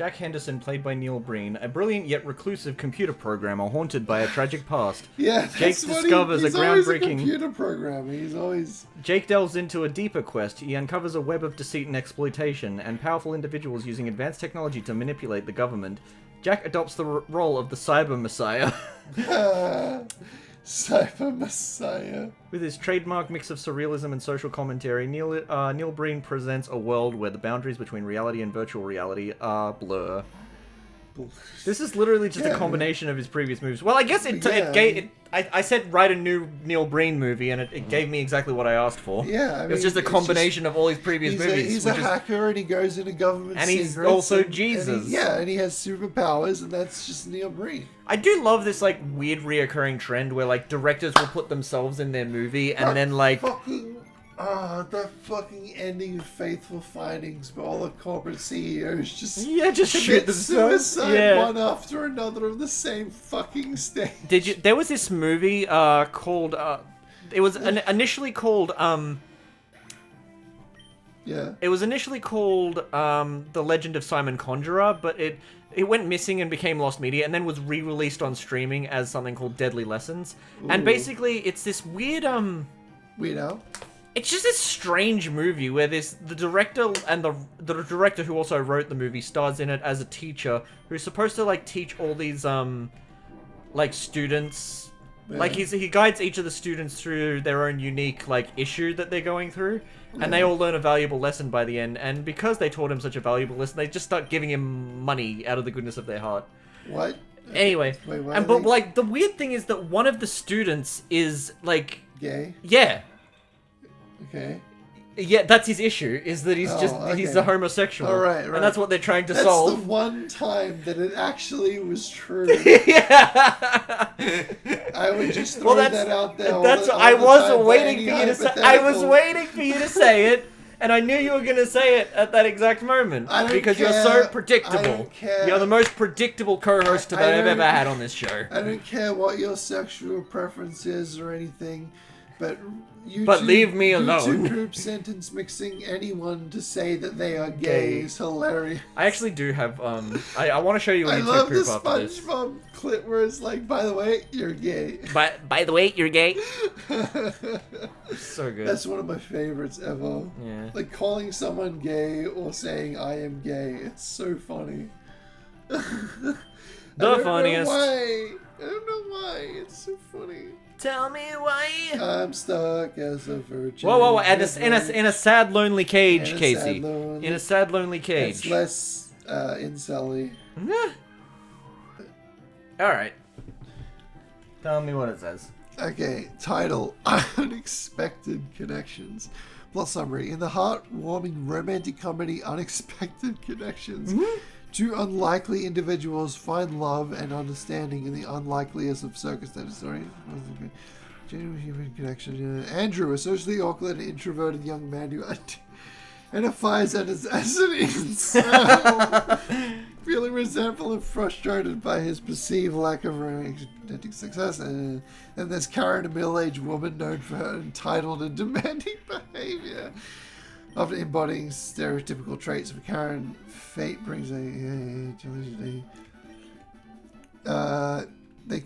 Jack Henderson, played by Neil Breen, a brilliant yet reclusive computer programmer haunted by a tragic past. Yeah, Jake discovers he's a always groundbreaking... a computer programmer. He's always... Jake delves into a deeper quest. He uncovers a web of deceit and exploitation, and powerful individuals using advanced technology to manipulate the government. Jack adopts the role of the Cyber Messiah. Cyber Messiah. With his trademark mix of surrealism and social commentary, Neil Breen presents a world where the boundaries between reality and virtual reality are blur. This is literally just a combination of his previous movies. Well, I guess I said write a new Neil Breen movie, and it gave me exactly what I asked for. Yeah, I mean, it was just a combination of all his previous movies. He's a hacker, and he goes into government and secrets. And he's also Jesus. And he has superpowers, and that's just Neil Breen. I do love this, like, weird reoccurring trend where, like, directors will put themselves in their movie, and then, like... the fucking ending of Faithful Findings, but all the corporate CEOs just shoot themselves. Suicide one after another of the same fucking stage. There was this movie called it was initially called It was initially called The Legend of Simon Conjurer, but it went missing and became lost media, and then was re-released on streaming as something called Deadly Lessons. Ooh. And basically, it's this weird It's just this strange movie where the director and the director who also wrote the movie stars in it as a teacher who's supposed to, like, teach all these like students. Yeah. Like he guides each of the students through their own unique, like, issue that they're going through, and they all learn a valuable lesson by the end. And because they taught him such a valuable lesson, they just start giving him money out of the goodness of their heart. What? Anyway, but like the weird thing is that one of the students is, like, gay. Yeah. Okay. Yeah, that's his issue, is that he's a homosexual. All right. And that's what they're trying to solve. That's the one time that it actually was true. Yeah. I would just throw that out there. I was waiting for you to say it, and I knew you were going to say it at that exact moment. Because you're so predictable. I don't care. You're the most predictable co-host that I've ever had on this show. I don't care what your sexual preference is or anything, but leave me alone. YouTube group sentence mixing anyone to say that they are gay is hilarious. I actually do have I want to show you a YouTube group after this. I love the SpongeBob clip where it's like, by the way, you're gay. By the way, you're gay. So good. That's one of my favorites ever. Yeah. Like calling someone gay or saying I am gay. It's so funny. The funniest. I don't know why. It's so funny. Tell me why. I'm stuck as a virgin. Whoa. In a sad, lonely cage, Casey. In a sad, lonely cage. It's less incel-y. Alright. Tell me what it says. Okay, title. Unexpected Connections. Plot summary. In the heartwarming romantic comedy Unexpected Connections, two unlikely individuals find love and understanding in the unlikeliest of circumstances. Sorry. Genuine human connection. Andrew, a socially awkward and introverted young man who identifies as an incel, feeling resentful and frustrated by his perceived lack of romantic success. And there's Karen, a middle-aged woman known for her entitled and demanding behavior. After embodying stereotypical traits of Karen, fate brings they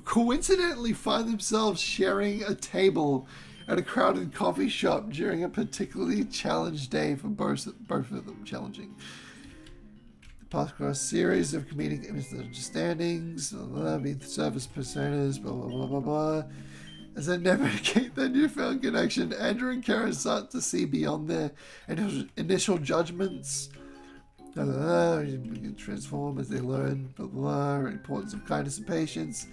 coincidentally find themselves sharing a table at a crowded coffee shop during a particularly challenged day for both of them. Challenging. The path across a series of comedic misunderstandings, service personas, blah blah blah blah blah. As they navigate their newfound connection, Andrew and Karen start to see beyond their initial judgments. Transform as they learn, blah, blah, blah, importance of kindness and patience.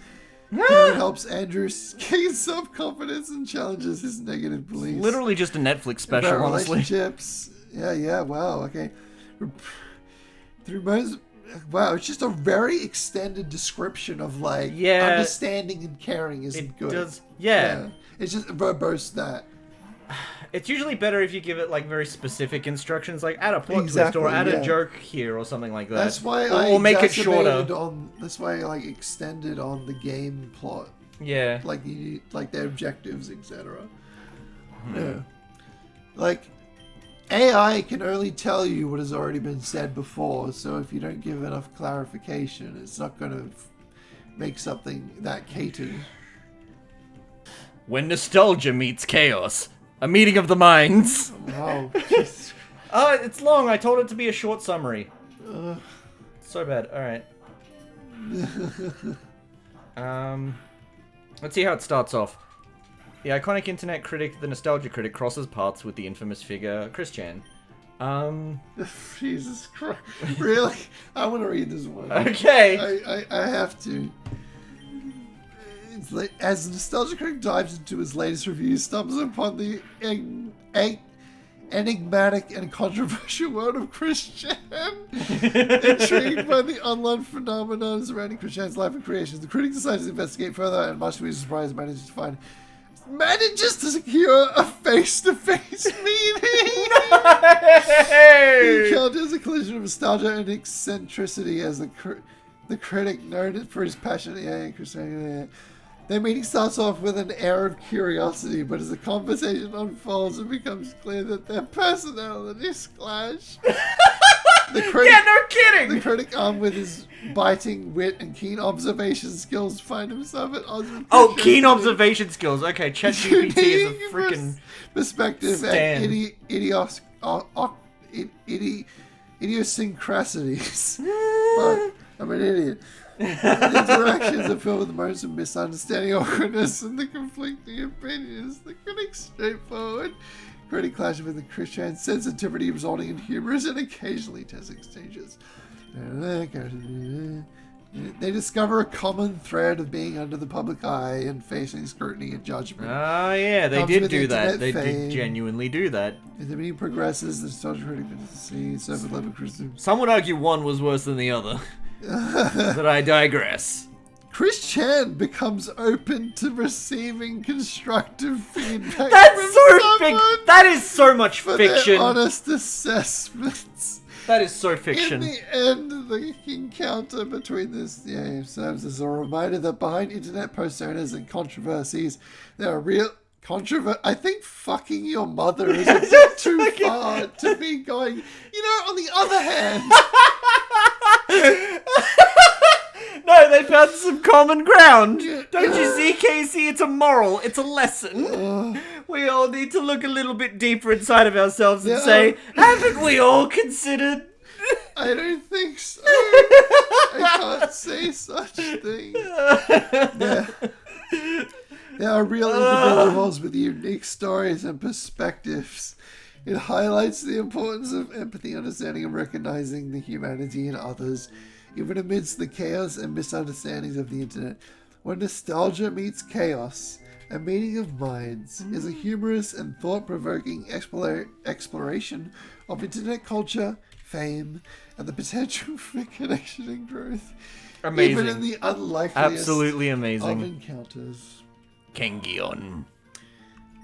Karen helps Andrew gain self-confidence and challenges his negative beliefs. It's literally just a Netflix special, honestly. Relationships. Yeah, wow, okay. Wow, it's just a very extended description of, like, understanding and caring isn't good. Yeah. It's just verbose that. It's usually better if you give it, like, very specific instructions, like add a plot twist or add a joke here or something like that. That's why or make it shorter. That's why I, like, extended on the game plot. Yeah. Like their objectives, etc. Yeah. Like, AI can only tell you what has already been said before, so if you don't give enough clarification, it's not going to make something that catered. When nostalgia meets chaos. A meeting of the minds. Wow. It's long. I told it to be a short summary. So bad. Alright. Let's see how it starts off. The iconic internet critic, the nostalgia critic, crosses paths with the infamous figure, Chris Chan. Jesus Christ. Really? I want to read this one. Okay. I have to. As the nostalgia critic dives into his latest review, stumbles upon the enigmatic and controversial world of Chris Chan. Intrigued by the online phenomenon surrounding Chris Chan's life and creations, the critic decides to investigate further, and much to his surprise, manages to secure a face-to-face meeting. He encounters a collision of nostalgia and eccentricity as the critic, noted for his passion. Their meeting starts off with an air of curiosity, but as the conversation unfolds, it becomes clear that their personalities clash. No kidding! The critic, armed with his biting wit and keen observation skills, find himself at odds with... Oh, keen observation skills. Okay, ChatGPT is a freaking perspective stand. and idiosyncrasies. Fuck, I'm an idiot. The interactions are filled with moments of misunderstanding, awkwardness, and the conflicting opinions. The critic's straightforward critic clashes with the Chris Chan sensitivity, resulting in humorous and occasionally tense exchanges. They discover a common thread of being under the public eye and facing scrutiny and judgment. Oh yeah, they did do that. They did genuinely do that. As the meeting progresses, the nostalgia critic sees over level criticism. Some would argue one was worse than the other. But I digress. Chris Chan becomes open to receiving constructive feedback. That's so big. That is so much for fiction. Their honest assessments. That is so fiction. In the end, the encounter between this serves as a reminder that behind internet personas and controversies, there are real I think fucking your mother is a bit too far to be going. You know, on the other hand. No, they found some common ground. Don't you see, Casey? It's a moral. It's a lesson. We all need to look a little bit deeper inside of ourselves and say, haven't we all considered? I don't think so. I can't say such things. There are real individuals with unique stories and perspectives. It highlights the importance of empathy, understanding, and recognizing the humanity in others, even amidst the chaos and misunderstandings of the internet. When nostalgia meets chaos, a meeting of minds is a humorous and thought-provoking exploration of internet culture, fame, and the potential for connection and growth. Amazing. Even in the unlikeliest Absolutely amazing. of encounters. Kengion.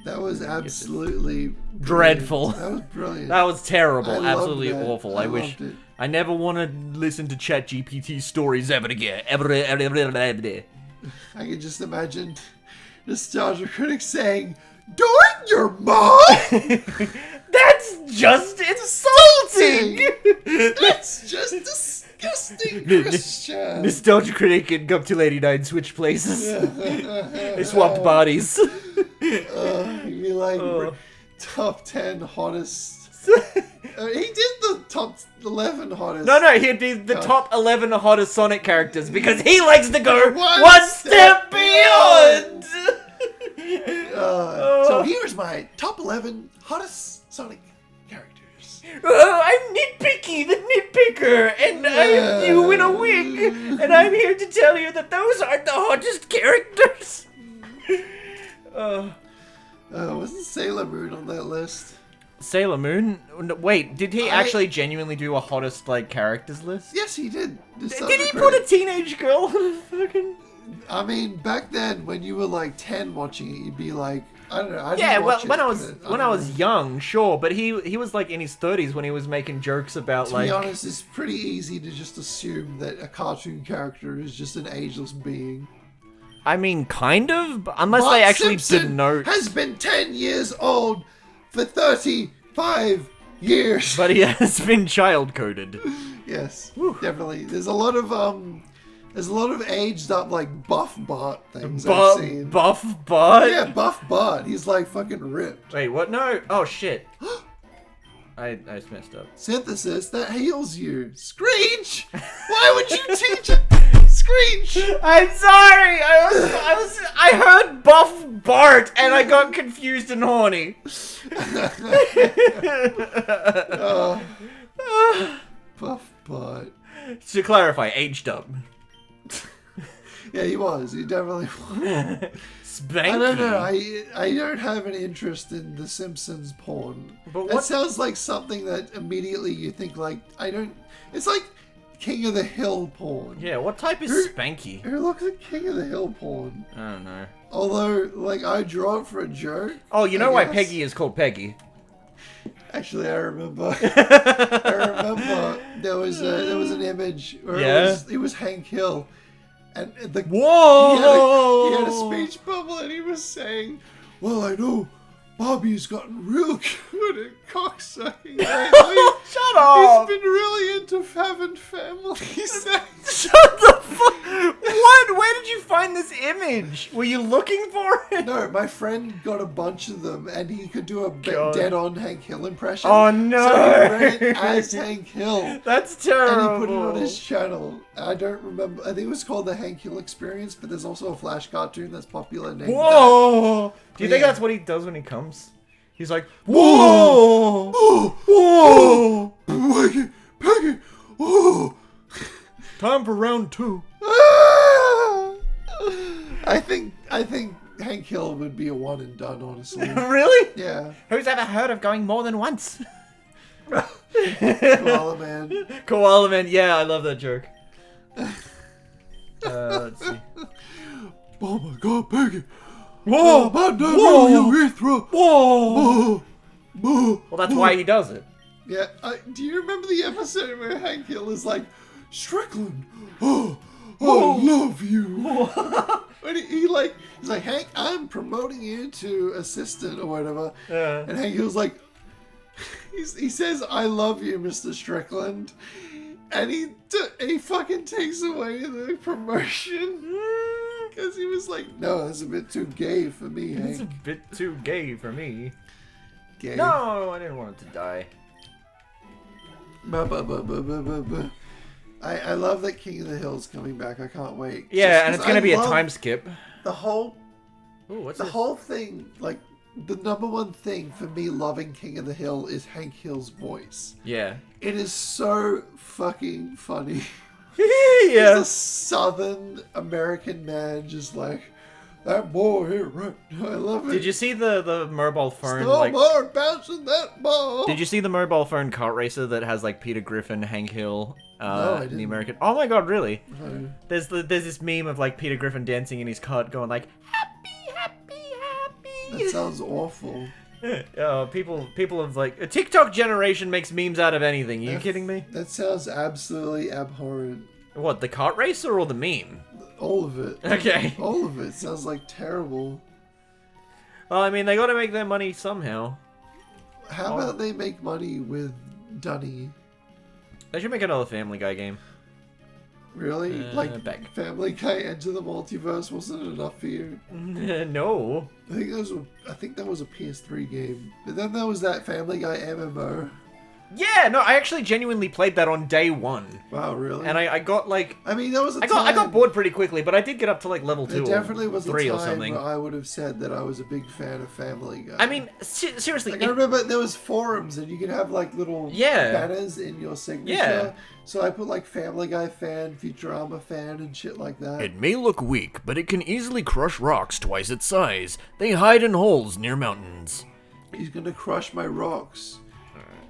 That was absolutely dreadful. That was brilliant. That was terrible. I Absolutely loved that. awful. I I wish. loved it. I never want to listen to ChatGPT stories ever again. Ever. I can just imagine nostalgia critics saying, "Doing your mom? That's just insulting. That's just disgusting, Christian." Nostalgia critic and Gum289 switch places. They swapped bodies. He'd be like top 10 hottest. He did the top 11 hottest. No, he'd be the top 11 hottest Sonic characters because he likes to go one step beyond. So here's my top 11 hottest Sonic characters. I'm Nitpicky, the nitpicker, and I'm you in a wig, and I'm here to tell you that those aren't the hottest characters. Wasn't Sailor Moon on that list? Sailor Moon? Wait, did he actually genuinely do a hottest, characters list? Yes, he did. Did he put a teenage girl on a fucking... I mean, back then, when you were 10 watching it, you'd be like, I don't know. When I was young, sure, but he was in his 30s when he was making jokes about To be honest, it's pretty easy to just assume that a cartoon character is just an ageless being. I mean, kind of, unless they actually denote. Has been 10 years old for 35 years. But he has been child-coded. Yes, definitely. There's a lot of aged up like Buff Bart things I've seen. Buff Bart? Yeah, Buff Bart. He's like fucking ripped. Wait, what? No. Oh shit. I just messed up. Synthesis that heals you. Screech. Why would you teach it? Screech. I'm sorry. I heard Buff Bart and I got confused and horny. Buff Bart. To clarify, aged up. Yeah, he was. He definitely was. Spanky. I don't know. I don't have an interest in The Simpsons porn. But That sounds like something that immediately you think like It's like King of the Hill porn. Yeah, what type is Spanky? Who looks at King of the Hill porn? I don't know. Although, like, I draw it for a joke. Oh, you know why Peggy is called Peggy? Actually, I remember. I remember there was an image where it was Hank Hill, and Whoa! He had a speech bubble, and he was saying, "Well, I know Bobby's gotten real good at cocksucking lately. Shut up! He's been really into having family sex." Shut the fuck! What? Where did you find this image? Were you looking for it? No, my friend got a bunch of them, and he could do a dead-on Hank Hill impression. Oh no! So he read it as Hank Hill. That's terrible. And he put it on his channel. I don't remember. I think it was called the Hank Hill Experience, but there's also a Flash cartoon that's popular named Whoa! Do you think that's what he does when he comes? He's like, whoa! Whoa! Peggy! Peggy! Whoa! Time for round 2. I think Hank Hill would be a one and done, honestly. Really? Yeah. Who's ever heard of going more than once? Koala Man. Koala Man, yeah, I love that joke. Let's see. Oh my god, Peggy! Whoa! Whoa! You urethra! Whoa! Whoa! Well, that's why he does it. Yeah, do you remember the episode where Hank Hill is like, Strickland, I love you. And he's like, Hank, I'm promoting you to assistant or whatever. Yeah. And Hank Hill's like, he says, I love you, Mr. Strickland. And he fucking takes away the promotion. Because he was like, no, that's a bit too gay for me, Hank. It's a bit too gay for me. Gay. No, I didn't want it to die. I love that King of the Hill's coming back. I can't wait. Yeah, and it's gonna be a time skip. The whole Ooh, whole thing, like the number one thing for me loving King of the Hill is Hank Hill's voice. Yeah. It is so fucking funny. Yeah. He's a Southern American man, just like that boy here, right? I love it. Did you see the mobile phone? No more bouncing that ball. Did you see the mobile phone kart racer that has like Peter Griffin, Hank Hill, No, I didn't. the American? Oh my god, really? No. There's this meme of like Peter Griffin dancing in his cart, going like happy, happy, happy. That sounds awful. People of like a TikTok generation makes memes out of anything. Are you kidding me? That sounds absolutely abhorrent. What, the kart racer or the meme? All of it. Okay. All of it sounds like terrible. Well, I mean, they got to make their money somehow. How about they make money with Dunny? They should make another Family Guy game. Really? Like back. Family Guy Enter the Multiverse wasn't enough for you? No. I think that was a PS3 game. But then there was that Family Guy MMO. Yeah, no, I actually genuinely played that on day 1. Wow, really? And I got like... I mean, there was a time... I got bored pretty quickly, but I did get up to like level 2 There definitely was a 3 or time something. where I would have said that I was a big fan of Family Guy. I mean, seriously... Like, I remember there was forums and you could have like little banners in your signature. Yeah. So I put like Family Guy fan, Futurama fan, and shit like that. It may look weak, but it can easily crush rocks twice its size. They hide in holes near mountains. He's gonna crush my rocks.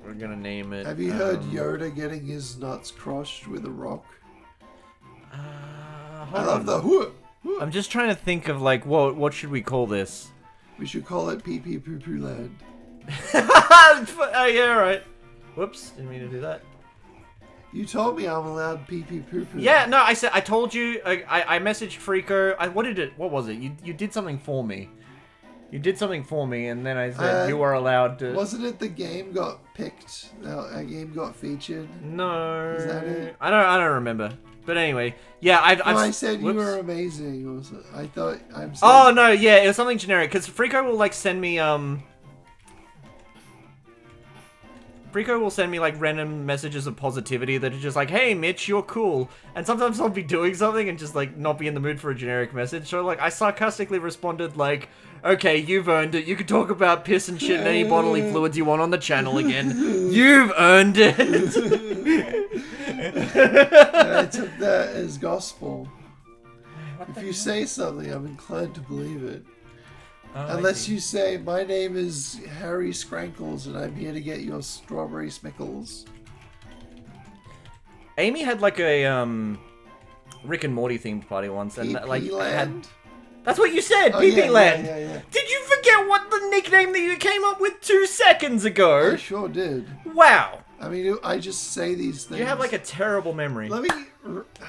We're gonna name it... Have you heard Yoda getting his nuts crushed with a rock? I love the hoo. I'm just trying to think of like, what should we call this? We should call it Pee Pee Poo Poo Land. Oh, yeah, right. Whoops, didn't mean to do that. You told me I'm allowed Pee Pee Poo Poo. Yeah, no, I told you, I messaged Freako, what was it? You did something for me. You did something for me, and then I said you are allowed to... Wasn't it the game got picked? A game got featured? No. Is that it? I don't remember. But anyway, yeah, I said you whoops. were amazing. Also, I thought I'm saying... Oh, no, yeah, it was something generic, because Freako will, like, send me, Freako will send me, like, random messages of positivity that are just like, hey, Mitch, you're cool. And sometimes I'll be doing something and just, like, not be in the mood for a generic message. So, like, I sarcastically responded, like, okay, you've earned it. You can talk about piss and shit and any bodily fluids you want on the channel again. You've earned it. I took that as gospel. If you say something, I'm inclined to believe it. Oh, Unless you say, my name is Harry Scrankles and I'm here to get your strawberry smickles. Amy had, like, a, Rick and Morty themed party once. And, like, Land? That's what you said, Oh, PP yeah, Land. yeah. Did you forget what the nickname that you came up with 2 seconds ago? I sure did. Wow. I mean, I just say these things. You have, like, a terrible memory. Let me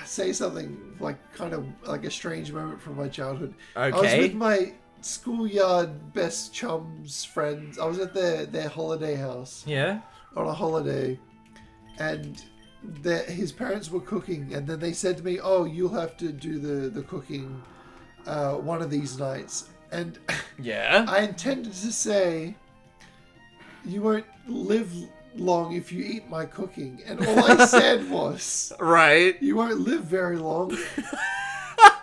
say something, like, kind of like a strange moment from my childhood. Okay. I was with my schoolyard best chums friends. I was at their holiday house. Yeah? On a holiday. And his parents were cooking. And then they said to me, oh, you'll have to do the cooking one of these nights. And Yeah? I intended to say, you won't live long if you eat my cooking. And all I said was, Right. you won't live very long.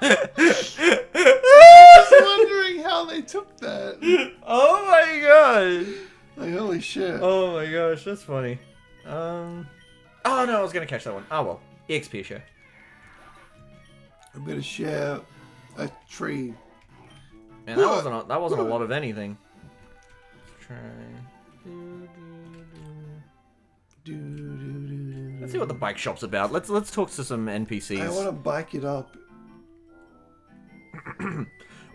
I was wondering how they took that. Oh my god. Like, holy shit. Oh my gosh, that's funny. Oh no, I was gonna catch that one. Oh well. EXP show. I'm gonna share a tree. Man, that wasn't a lot of anything. Let's try. Let's see what the bike shop's about. Let's talk to some NPCs. I want to bike it up.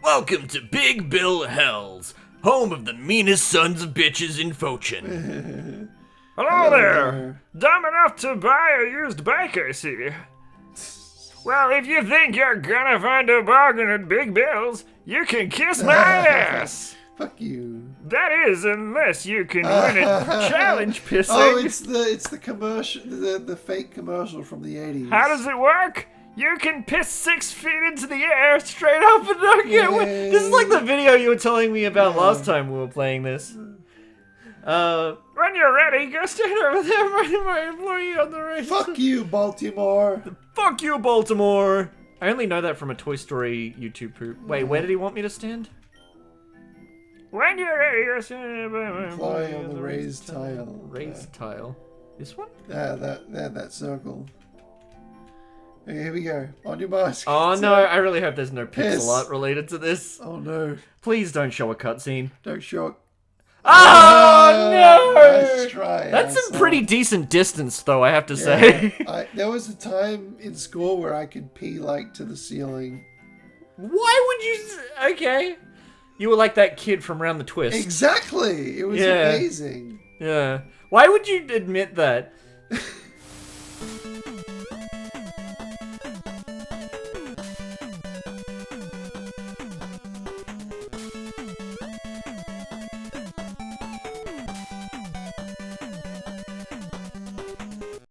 Welcome to Big Bill Hells, home of the meanest sons of bitches in Fochin. Hello there! Dumb enough to buy a used bike, I see. Well, if you think you're gonna find a bargain at Big Bill's, you can kiss my ass! Fuck you. That is, unless you can win it challenge pissing. Oh, it's the commercial, the fake commercial from the 80s. How does it work? You can piss 6 feet into the air straight up and not get wet. This is like the video you were telling me about last time we were playing this. When you're ready, go stand over there right my employee on the right. Fuck you, Baltimore. Fuck you, Baltimore. I only know that from a Toy Story YouTube poop. Wait, where did he want me to stand? When you're ready, go stand by my Fly employee on the raised tile. Raised tile. This one? That circle. Okay, here we go. On your mask. Oh no, I really hope there's no Piss. pixel art related to this. Oh no. Please don't show a cutscene. Don't shock. Oh no! Nice try. That's some asshole. pretty decent distance, though, I have to say. There was a time in school where I could pee like to the ceiling. Why would you... Okay. You were like that kid from Round the Twist. Exactly. It was Yeah. amazing. Yeah. Why would you admit that?